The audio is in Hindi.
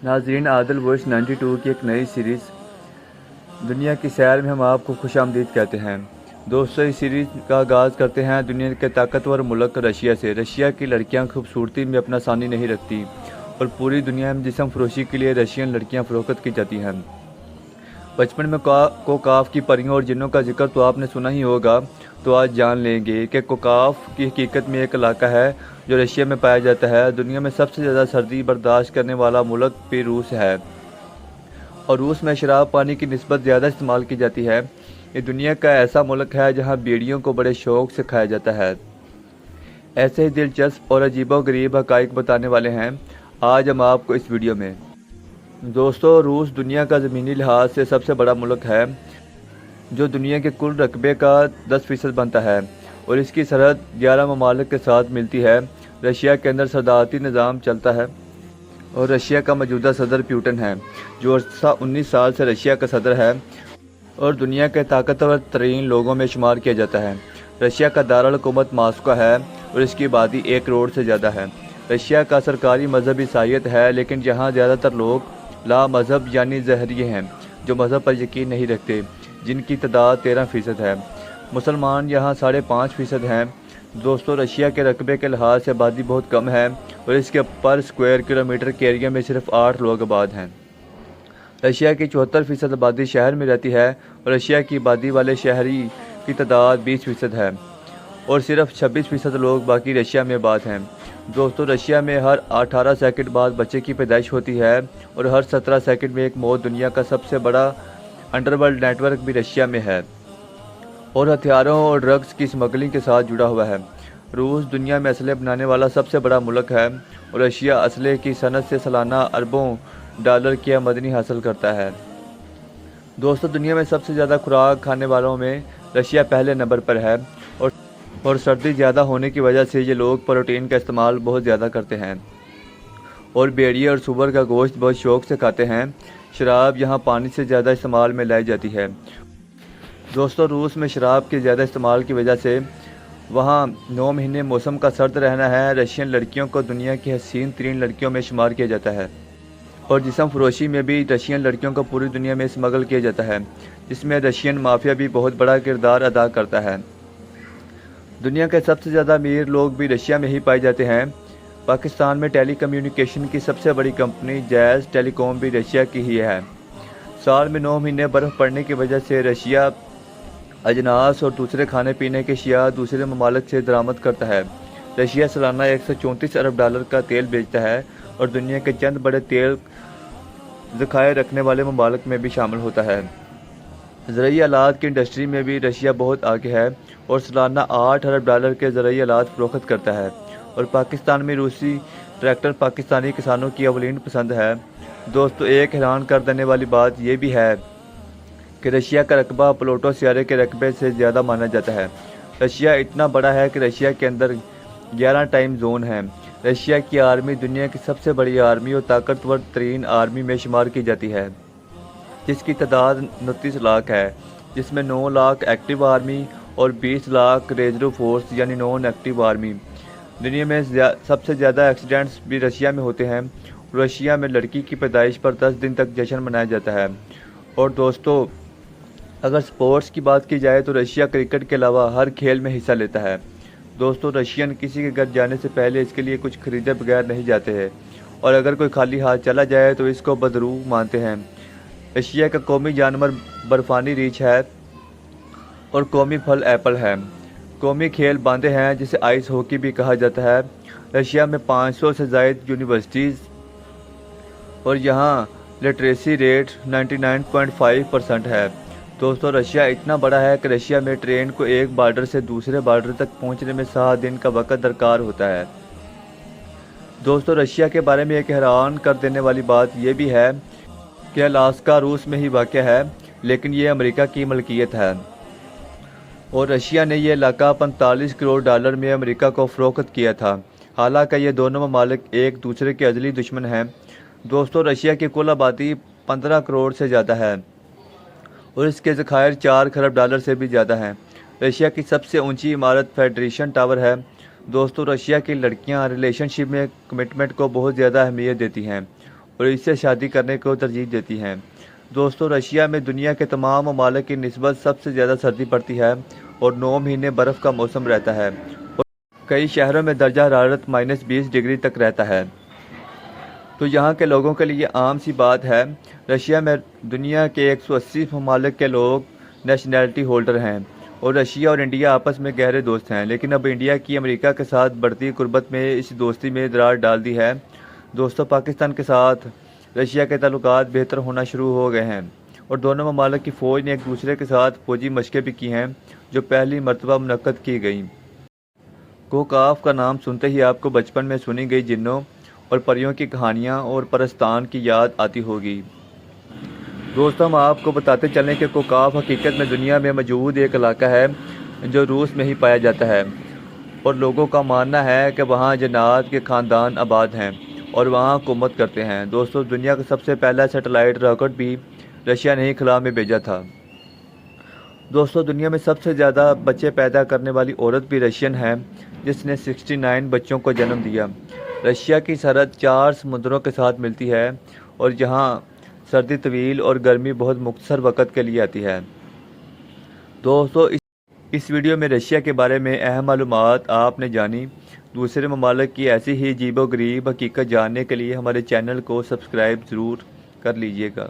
नाज़रीन, आदिल वॉइस 92 की एक नई सीरीज़ दुनिया की सैर में हम आपको खुशामदीद कहते हैं। दोस्तों, इस सीरीज़ का आगाज़ करते हैं दुनिया के ताकतवर मुल्क रशिया से। रशिया की लड़कियां खूबसूरती में अपना सानी नहीं रखती और पूरी दुनिया में जिस्म फरोशी के लिए रशियन लड़कियां फ़रोख्त की जाती हैं। बचपन में कोकाफ की परियों और जिन्नों का जिक्र तो आपने सुना ही होगा, तो आज जान लेंगे कि कोकाफ की हकीकत में एक इलाका है जो रशिया में पाया जाता है। दुनिया में सबसे ज़्यादा सर्दी बर्दाश्त करने वाला मुल्क भी रूस है और रूस में शराब पानी की निस्बत ज़्यादा इस्तेमाल की जाती है। ये दुनिया का ऐसा मुल्क है जहाँ बीड़ियों को बड़े शौक से खाया जाता है। ऐसे ही दिलचस्प और अजीबोगरीब हक़ाइक़ बताने वाले हैं आज हम आपको इस वीडियो में। दोस्तों, रूस दुनिया का ज़मीनी लिहाज से सबसे बड़ा मुल्क है जो दुनिया के कुल रकबे का 10% बनता है और इसकी सरहद 11 ममालिक के साथ मिलती है। रशिया के अंदर सदारती निज़ाम चलता है और रशिया का मौजूदा सदर पुतिन है जो 19 साल से रशिया का सदर है और दुनिया के ताकतवर तरीन लोगों में शुमार किया जाता है। रशिया का दारुल हुकूमत मॉस्को है और इसकी आबादी 1 करोड़ से ज़्यादा है। रशिया का सरकारी मज़हब ईसाईयत है, लेकिन यहाँ ज़्यादातर लोग ला मज़हब यानी ज़हरिये हैं जो मज़हब पर यकीन नहीं रखते, जिनकी तादाद 13% है। मुसलमान यहाँ 5.5% हैं। दोस्तों, रशिया के रकबे के लिहाज से आबादी बहुत कम है और इसके पर स्क्वायर किलोमीटर के एरिया में सिर्फ 8 लोग आबाद हैं। रशिया की 74% आबादी शहर में रहती है और रशिया की आबादी वाले शहरी की तादाद 20% है और सिर्फ 26% लोग बाकी रशिया में आबाद हैं। दोस्तों, रशिया में हर 18 सेकंड बाद बच्चे की पैदाइश होती है और हर 17 सेकंड में एक मौत। दुनिया का सबसे बड़ा अंडरवर्ल्ड नेटवर्क भी रशिया में है और हथियारों और ड्रग्स की स्मगलिंग के साथ जुड़ा हुआ है। रूस दुनिया में असले बनाने वाला सबसे बड़ा मुल्क है और रशिया असले की सनत से सालाना अरबों डॉलर की आमदनी हासिल करता है। दोस्तों, दुनिया में सबसे ज़्यादा खुराक खाने वालों में रशिया पहले नंबर पर है और सर्दी ज़्यादा होने की वजह से ये लोग प्रोटीन का इस्तेमाल बहुत ज़्यादा करते हैं और भेड़िए और सूअर का गोश्त बहुत शौक से खाते हैं। शराब यहाँ पानी से ज़्यादा इस्तेमाल में लाई जाती है। दोस्तों, रूस में शराब के ज़्यादा इस्तेमाल की वजह से वहाँ 9 महीने मौसम का सर्द रहना है। रशियन लड़कियों को दुनिया की हसीन तरीन लड़कियों में शुमार किया जाता है और जिस्म फरोशी में भी रशियन लड़कियों को पूरी दुनिया में स्मगल किया जाता है, जिसमें रशियन माफिया भी बहुत बड़ा किरदार अदा करता है। दुनिया के सबसे ज़्यादा अमीर लोग भी रशिया में ही पाए जाते हैं। पाकिस्तान में टेली कम्युनिकेशन की सबसे बड़ी कंपनी जैज़ टेलीकॉम भी रशिया की ही है। साल में 9 महीने बर्फ़ पड़ने की वजह से रशिया अजनास और दूसरे खाने पीने के अशिया दूसरे ममालिक से दरामद करता है। रशिया सालाना 134 अरब डॉलर का तेल बेचता है और दुनिया के चंद बड़े तेल ज़खायर रखने वाले ममालिक में भी शामिल होता है। ज़रूरी आलात की इंडस्ट्री में भी रशिया बहुत आगे है और सालाना 8 अरब डॉलर के ज़रूरी आलात फ़रोख्त करता है और पाकिस्तान में रूसी ट्रैक्टर पाकिस्तानी किसानों की अवलीन पसंद है। दोस्तों, एक हैरान कर देने वाली बात यह भी है कि रशिया का रकबा प्लूटो सियारे के रकबे से ज़्यादा माना जाता है। रशिया इतना बड़ा है कि रशिया के अंदर 11 टाइम जोन हैं। रशिया की आर्मी दुनिया की सबसे बड़ी आर्मी और ताकतवर तरीन आर्मी में शुमार की जाती है, जिसकी तादाद 29 लाख है, जिसमें 9 लाख एक्टिव आर्मी और 20 लाख रिजर्व फोर्स यानी नॉन एक्टिव आर्मी। दुनिया में सबसे ज़्यादा एक्सीडेंट्स भी रशिया में होते हैं। रशिया में लड़की की पैदाइश पर 10 दिन तक जश्न मनाया जाता है। और दोस्तों, अगर स्पोर्ट्स की बात की जाए तो रशिया क्रिकेट के अलावा हर खेल में हिस्सा लेता है। दोस्तों, रशियन किसी के घर जाने से पहले इसके लिए कुछ खरीदे बगैर नहीं जाते हैं और अगर कोई खाली हाथ चला जाए तो इसको बदरू मानते हैं। रशिया का कौमी जानवर बर्फानी रीछ है और कौमी फल एप्पल है। कौमी खेल बांधे हैं जिसे आइस हॉकी भी कहा जाता है। रशिया में 500 से ज़ायद यूनिवर्सिटीज़ और यहाँ लिटरेसी रेट 99.5% है। दोस्तों, रशिया इतना बड़ा है कि रशिया में ट्रेन को एक बॉर्डर से दूसरे बॉर्डर तक पहुँचने में 7 दिन का वक़्त दरकार होता है। दोस्तों, रशिया के बारे में एक हैरान कर देने वाली बात यह भी है कि अलास्का रूस में ही वाक़या है, लेकिन ये अमेरिका की मलकियत है और रशिया ने यह इलाका 45 करोड़ डॉलर में अमेरिका को फ़रोख्त किया था। हालांकि ये दोनों ममालिक एक दूसरे के अज़ली दुश्मन हैं। दोस्तों, रशिया की कुल आबादी 15 करोड़ से ज़्यादा है और इसके ज़खायर 4 खरब डॉलर से भी ज़्यादा हैं। रशिया की सबसे ऊंची इमारत फेडरेशन टावर है। दोस्तों, रशिया की लड़कियां रिलेशनशिप में कमिटमेंट को बहुत ज़्यादा अहमियत देती हैं और इससे शादी करने को तरजीह देती हैं। दोस्तों, रशिया में दुनिया के तमाम ममालिक की निस्बत सबसे ज़्यादा सर्दी पड़ती है और 9 महीने बर्फ़ का मौसम रहता है और कई शहरों में दर्जा हरारत -20 डिग्री तक रहता है। तो यहाँ के लोगों के लिए आम सी बात है। रशिया में दुनिया के 180 ममालिक के लोग नेशनैलिटी होल्डर हैं और रशिया और इंडिया आपस में गहरे दोस्त हैं। लेकिन अब इंडिया की अमेरिका के साथ बढ़ती कुर्बत में इस दोस्ती में दरार डाल दी है। दोस्तों, पाकिस्तान के साथ रशिया के ताल्लुकात बेहतर होना शुरू हो गए हैं और दोनों ममालिक की फ़ौज ने एक दूसरे के साथ फ़ौजी मशक़ें भी की हैं, जो पहली मरतबा मुनक्कद की गईं। कोकाफ का नाम सुनते ही आपको बचपन में सुनी गई जिन्नों और परियों की कहानियाँ और परस्तान की याद आती होगी। दोस्तों, हम आपको बताते चलें कि कोकाफ हकीकत में दुनिया में मौजूद एक इलाका है जो रूस में ही पाया जाता है और लोगों का मानना है कि वहाँ जन्नात के ख़ानदान आबाद हैं और वहाँ हुकूमत करते हैं। दोस्तों, दुनिया का सबसे पहला सैटेलाइट रॉकेट भी रशिया ने ही खला में भेजा था। दोस्तों, दुनिया में सबसे ज़्यादा बच्चे पैदा करने वाली औरत भी रशियन है, जिसने 69 बच्चों को जन्म दिया। रशिया की सरहद 4 समुद्रों के साथ मिलती है और जहाँ सर्दी तवील और गर्मी बहुत मुख्तसर वक़्त के लिए आती है। दोस्तों, इस वीडियो में रशिया के बारे में अहम मालूमात आपने जानी। दूसरे ममालिक की ऐसी ही अजीबो गरीब हकीकत जानने के लिए हमारे चैनल को सब्सक्राइब ज़रूर कर लीजिएगा।